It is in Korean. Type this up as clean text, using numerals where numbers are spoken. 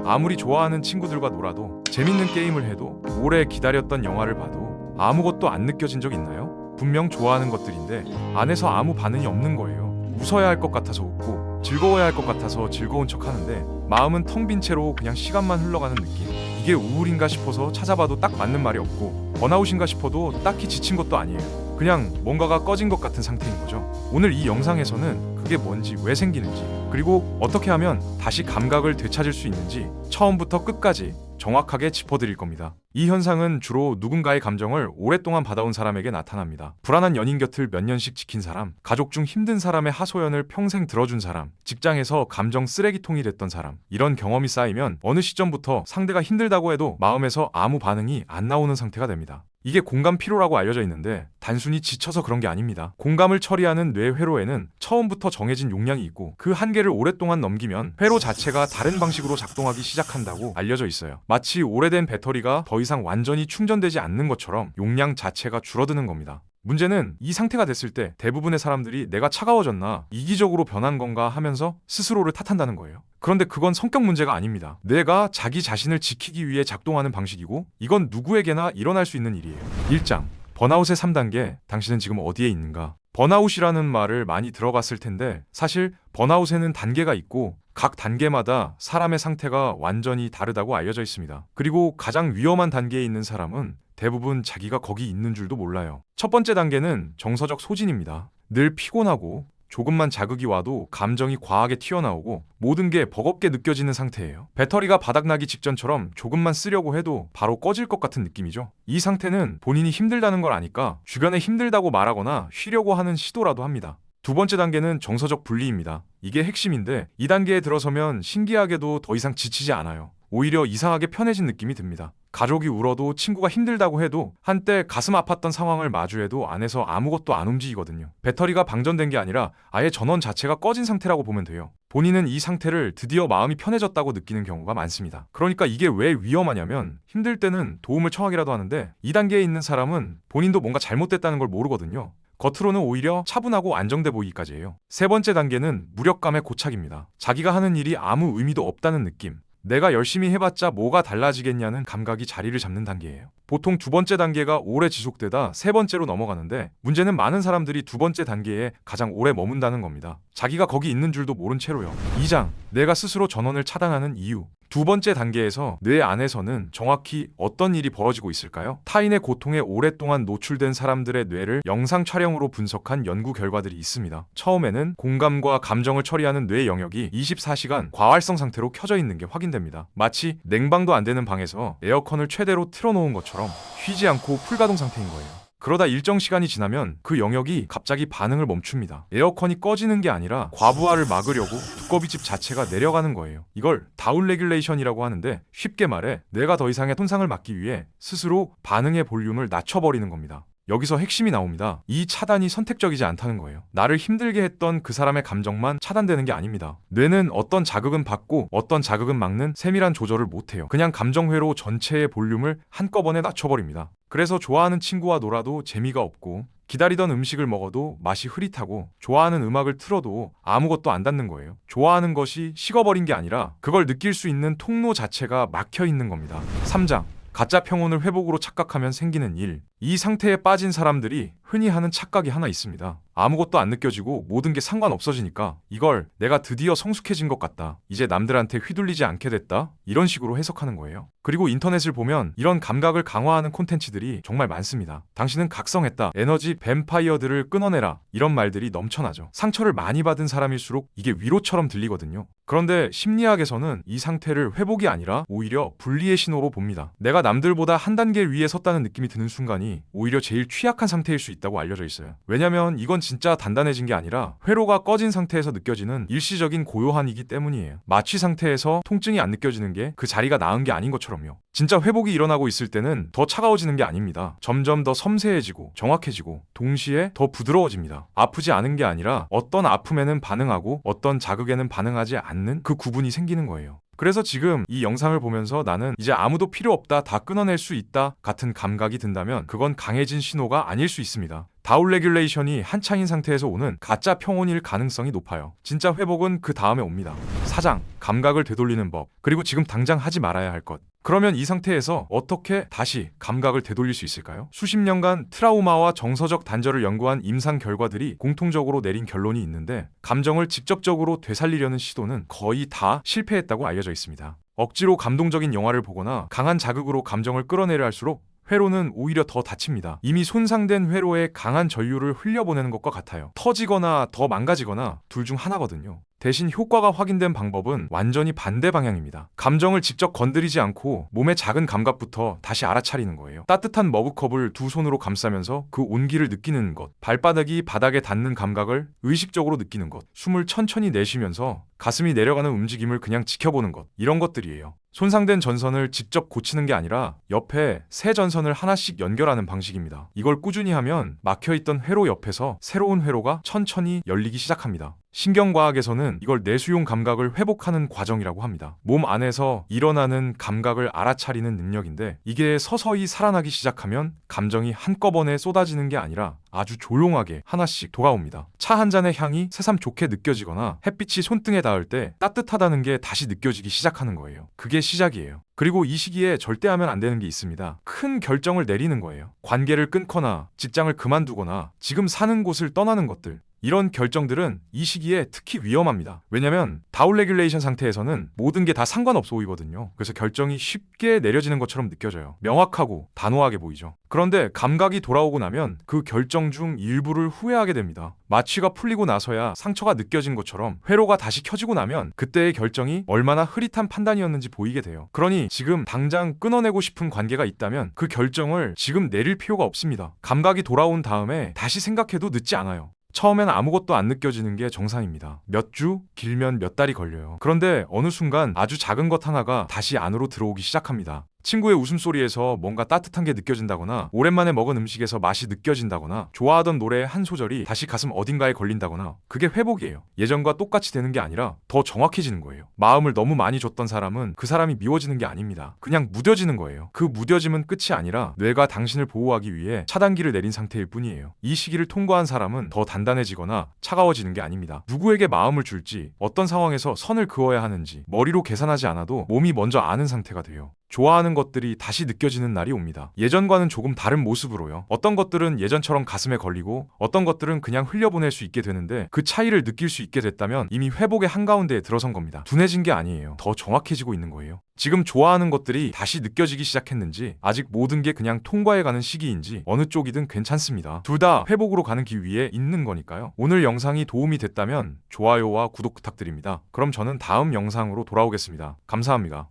아무리 좋아하는 친구들과 놀아도, 재밌는 게임을 해도, 오래 기다렸던 영화를 봐도 아무것도 안 느껴진 적 있나요? 분명 좋아하는 것들인데 안에서 아무 반응이 없는 거예요. 웃어야 할 것 같아서 웃고, 즐거워야 할 것 같아서 즐거운 척 하는데 마음은 텅 빈 채로 그냥 시간만 흘러가는 느낌. 이게 우울인가 싶어서 찾아봐도 딱 맞는 말이 없고, 번아웃인가 싶어도 딱히 지친 것도 아니에요. 그냥 뭔가가 꺼진 것 같은 상태인 거죠. 오늘 이 영상에서는 그게 뭔지, 왜 생기는지, 그리고 어떻게 하면 다시 감각을 되찾을 수 있는지 처음부터 끝까지 정확하게 짚어드릴 겁니다. 이 현상은 주로 누군가의 감정을 오랫동안 받아온 사람에게 나타납니다. 불안한 연인 곁을 몇 년씩 지킨 사람, 가족 중 힘든 사람의 하소연을 평생 들어준 사람, 직장에서 감정 쓰레기통이 됐던 사람, 이런 경험이 쌓이면 어느 시점부터 상대가 힘들다고 해도 마음에서 아무 반응이 안 나오는 상태가 됩니다. 이게 공감 피로라고 알려져 있는데 단순히 지쳐서 그런 게 아닙니다. 공감을 처리하는 뇌 회로에는 처음부터 정해진 용량이 있고, 그 한계를 오랫동안 넘기면 회로 자체가 다른 방식으로 작동하기 시작한다고 알려져 있어요. 마치 오래된 배터리가 더 이상 완전히 충전되지 않는 것처럼 용량 자체가 줄어드는 겁니다. 문제는 이 상태가 됐을 때 대부분의 사람들이 내가 차가워졌나, 이기적으로 변한 건가 하면서 스스로를 탓한다는 거예요. 그런데 그건 성격 문제가 아닙니다. 뇌가 자기 자신을 지키기 위해 작동하는 방식이고, 이건 누구에게나 일어날 수 있는 일이에요. 1장, 번아웃의 3단계, 당신은 지금 어디에 있는가? 번아웃이라는 말을 많이 들어봤을 텐데 사실 번아웃에는 단계가 있고 각 단계마다 사람의 상태가 완전히 다르다고 알려져 있습니다. 그리고 가장 위험한 단계에 있는 사람은 대부분 자기가 거기 있는 줄도 몰라요. 첫 번째 단계는 정서적 소진입니다. 늘 피곤하고 조금만 자극이 와도 감정이 과하게 튀어나오고 모든 게 버겁게 느껴지는 상태예요. 배터리가 바닥나기 직전처럼 조금만 쓰려고 해도 바로 꺼질 것 같은 느낌이죠. 이 상태는 본인이 힘들다는 걸 아니까 주변에 힘들다고 말하거나 쉬려고 하는 시도라도 합니다. 두 번째 단계는 정서적 분리입니다. 이게 핵심인데 이 단계에 들어서면 신기하게도 더 이상 지치지 않아요. 오히려 이상하게 편해진 느낌이 듭니다. 가족이 울어도, 친구가 힘들다고 해도, 한때 가슴 아팠던 상황을 마주해도 안에서 아무것도 안 움직이거든요. 배터리가 방전된 게 아니라 아예 전원 자체가 꺼진 상태라고 보면 돼요. 본인은 이 상태를 드디어 마음이 편해졌다고 느끼는 경우가 많습니다. 그러니까 이게 왜 위험하냐면, 힘들 때는 도움을 청하기라도 하는데 이 단계에 있는 사람은 본인도 뭔가 잘못됐다는 걸 모르거든요. 겉으로는 오히려 차분하고 안정돼 보이기까지 해요. 세 번째 단계는 무력감의 고착입니다. 자기가 하는 일이 아무 의미도 없다는 느낌. 내가 열심히 해봤자 뭐가 달라지겠냐는 감각이 자리를 잡는 단계예요. 보통 두 번째 단계가 오래 지속되다 세 번째로 넘어가는데, 문제는 많은 사람들이 두 번째 단계에 가장 오래 머문다는 겁니다. 자기가 거기 있는 줄도 모른 채로요. 2장, 내가 스스로 전원을 차단하는 이유. 두 번째 단계에서 뇌 안에서는 정확히 어떤 일이 벌어지고 있을까요? 타인의 고통에 오랫동안 노출된 사람들의 뇌를 영상 촬영으로 분석한 연구 결과들이 있습니다. 처음에는 공감과 감정을 처리하는 뇌 영역이 24시간 과활성 상태로 켜져 있는 게 확인됩니다. 마치 냉방도 안 되는 방에서 에어컨을 최대로 틀어놓은 것처럼 쉬지 않고 풀가동 상태인 거예요. 그러다 일정 시간이 지나면 그 영역이 갑자기 반응을 멈춥니다. 에어컨이 꺼지는 게 아니라 과부하를 막으려고 두꺼비집 자체가 내려가는 거예요. 이걸 다운 레귤레이션이라고 하는데, 쉽게 말해 뇌가 더 이상의 손상을 막기 위해 스스로 반응의 볼륨을 낮춰버리는 겁니다. 여기서 핵심이 나옵니다. 이 차단이 선택적이지 않다는 거예요. 나를 힘들게 했던 그 사람의 감정만 차단되는 게 아닙니다. 뇌는 어떤 자극은 받고 어떤 자극은 막는 세밀한 조절을 못해요. 그냥 감정회로 전체의 볼륨을 한꺼번에 낮춰버립니다. 그래서 좋아하는 친구와 놀아도 재미가 없고, 기다리던 음식을 먹어도 맛이 흐릿하고, 좋아하는 음악을 틀어도 아무것도 안 닿는 거예요. 좋아하는 것이 식어버린 게 아니라 그걸 느낄 수 있는 통로 자체가 막혀 있는 겁니다. 3장, 가짜 평온을 회복으로 착각하면 생기는 일. 이 상태에 빠진 사람들이 흔히 하는 착각이 하나 있습니다. 아무것도 안 느껴지고 모든 게 상관없어지니까 이걸 내가 드디어 성숙해진 것 같다, 이제 남들한테 휘둘리지 않게 됐다, 이런 식으로 해석하는 거예요. 그리고 인터넷을 보면 이런 감각을 강화하는 콘텐츠들이 정말 많습니다. 당신은 각성했다, 에너지 뱀파이어들을 끊어내라, 이런 말들이 넘쳐나죠. 상처를 많이 받은 사람일수록 이게 위로처럼 들리거든요. 그런데 심리학에서는 이 상태를 회복이 아니라 오히려 분리의 신호로 봅니다. 내가 남들보다 한 단계 위에 섰다는 느낌이 드는 순간이 오히려 제일 취약한 상태일 수 있다고 알려져 있어요. 왜냐면 이건 진짜 단단해진 게 아니라 회로가 꺼진 상태에서 느껴지는 일시적인 고요함이기 때문이에요. 마취 상태에서 통증이 안 느껴지는 게 그 자리가 나은 게 아닌 것처럼요. 진짜 회복이 일어나고 있을 때는 더 차가워지는 게 아닙니다. 점점 더 섬세해지고 정확해지고 동시에 더 부드러워집니다. 아프지 않은 게 아니라 어떤 아픔에는 반응하고 어떤 자극에는 반응하지 않는 그 구분이 생기는 거예요. 그래서 지금 이 영상을 보면서 나는 이제 아무도 필요 없다, 다 끊어낼 수 있다 같은 감각이 든다면 그건 강해진 신호가 아닐 수 있습니다. 다운레귤레이션이 한창인 상태에서 오는 가짜 평온일 가능성이 높아요. 진짜 회복은 그 다음에 옵니다. 사장, 감각을 되돌리는 법, 그리고 지금 당장 하지 말아야 할 것. 그러면 이 상태에서 어떻게 다시 감각을 되돌릴 수 있을까요? 수십 년간 트라우마와 정서적 단절을 연구한 임상 결과들이 공통적으로 내린 결론이 있는데, 감정을 직접적으로 되살리려는 시도는 거의 다 실패했다고 알려져 있습니다. 억지로 감동적인 영화를 보거나 강한 자극으로 감정을 끌어내려 할수록 회로는 오히려 더 다칩니다. 이미 손상된 회로에 강한 전류를 흘려보내는 것과 같아요. 터지거나 더 망가지거나 둘 중 하나거든요. 대신 효과가 확인된 방법은 완전히 반대 방향입니다. 감정을 직접 건드리지 않고 몸의 작은 감각부터 다시 알아차리는 거예요. 따뜻한 머그컵을 두 손으로 감싸면서 그 온기를 느끼는 것, 발바닥이 바닥에 닿는 감각을 의식적으로 느끼는 것, 숨을 천천히 내쉬면서 가슴이 내려가는 움직임을 그냥 지켜보는 것, 이런 것들이에요. 손상된 전선을 직접 고치는 게 아니라 옆에 새 전선을 하나씩 연결하는 방식입니다. 이걸 꾸준히 하면 막혀있던 회로 옆에서 새로운 회로가 천천히 열리기 시작합니다. 신경과학에서는 이걸 내수용 감각을 회복하는 과정이라고 합니다. 몸 안에서 일어나는 감각을 알아차리는 능력인데, 이게 서서히 살아나기 시작하면 감정이 한꺼번에 쏟아지는 게 아니라 아주 조용하게 하나씩 돌아옵니다. 차 한 잔의 향이 새삼 좋게 느껴지거나 햇빛이 손등에 닿을 때 따뜻하다는 게 다시 느껴지기 시작하는 거예요. 그게 시작이에요. 그리고 이 시기에 절대 하면 안 되는 게 있습니다. 큰 결정을 내리는 거예요. 관계를 끊거나 직장을 그만두거나 지금 사는 곳을 떠나는 것들. 이런 결정들은 이 시기에 특히 위험합니다. 왜냐면 다운레귤레이션 상태에서는 모든 게 다 상관없어 보이거든요. 그래서 결정이 쉽게 내려지는 것처럼 느껴져요. 명확하고 단호하게 보이죠. 그런데 감각이 돌아오고 나면 그 결정 중 일부를 후회하게 됩니다. 마취가 풀리고 나서야 상처가 느껴진 것처럼 회로가 다시 켜지고 나면 그때의 결정이 얼마나 흐릿한 판단이었는지 보이게 돼요. 그러니 지금 당장 끊어내고 싶은 관계가 있다면 그 결정을 지금 내릴 필요가 없습니다. 감각이 돌아온 다음에 다시 생각해도 늦지 않아요. 처음엔 아무것도 안 느껴지는 게 정상입니다. 몇 주, 길면 몇 달이 걸려요. 그런데 어느 순간 아주 작은 것 하나가 다시 안으로 들어오기 시작합니다. 친구의 웃음소리에서 뭔가 따뜻한 게 느껴진다거나, 오랜만에 먹은 음식에서 맛이 느껴진다거나, 좋아하던 노래의 한 소절이 다시 가슴 어딘가에 걸린다거나, 그게 회복이에요. 예전과 똑같이 되는 게 아니라 더 정확해지는 거예요. 마음을 너무 많이 줬던 사람은 그 사람이 미워지는 게 아닙니다. 그냥 무뎌지는 거예요. 그 무뎌짐은 끝이 아니라 뇌가 당신을 보호하기 위해 차단기를 내린 상태일 뿐이에요. 이 시기를 통과한 사람은 더 단단해지거나 차가워지는 게 아닙니다. 누구에게 마음을 줄지, 어떤 상황에서 선을 그어야 하는지 머리로 계산하지 않아도 몸이 먼저 아는 상태가 돼요. 좋아하는 것들이 다시 느껴지는 날이 옵니다. 예전과는 조금 다른 모습으로요. 어떤 것들은 예전처럼 가슴에 걸리고, 어떤 것들은 그냥 흘려보낼 수 있게 되는데, 그 차이를 느낄 수 있게 됐다면 이미 회복의 한가운데에 들어선 겁니다. 둔해진 게 아니에요. 더 정확해지고 있는 거예요. 지금 좋아하는 것들이 다시 느껴지기 시작했는지, 아직 모든 게 그냥 통과해가는 시기인지, 어느 쪽이든 괜찮습니다. 둘 다 회복으로 가는 길 위에 있는 거니까요. 오늘 영상이 도움이 됐다면 좋아요와 구독 부탁드립니다. 그럼 저는 다음 영상으로 돌아오겠습니다. 감사합니다.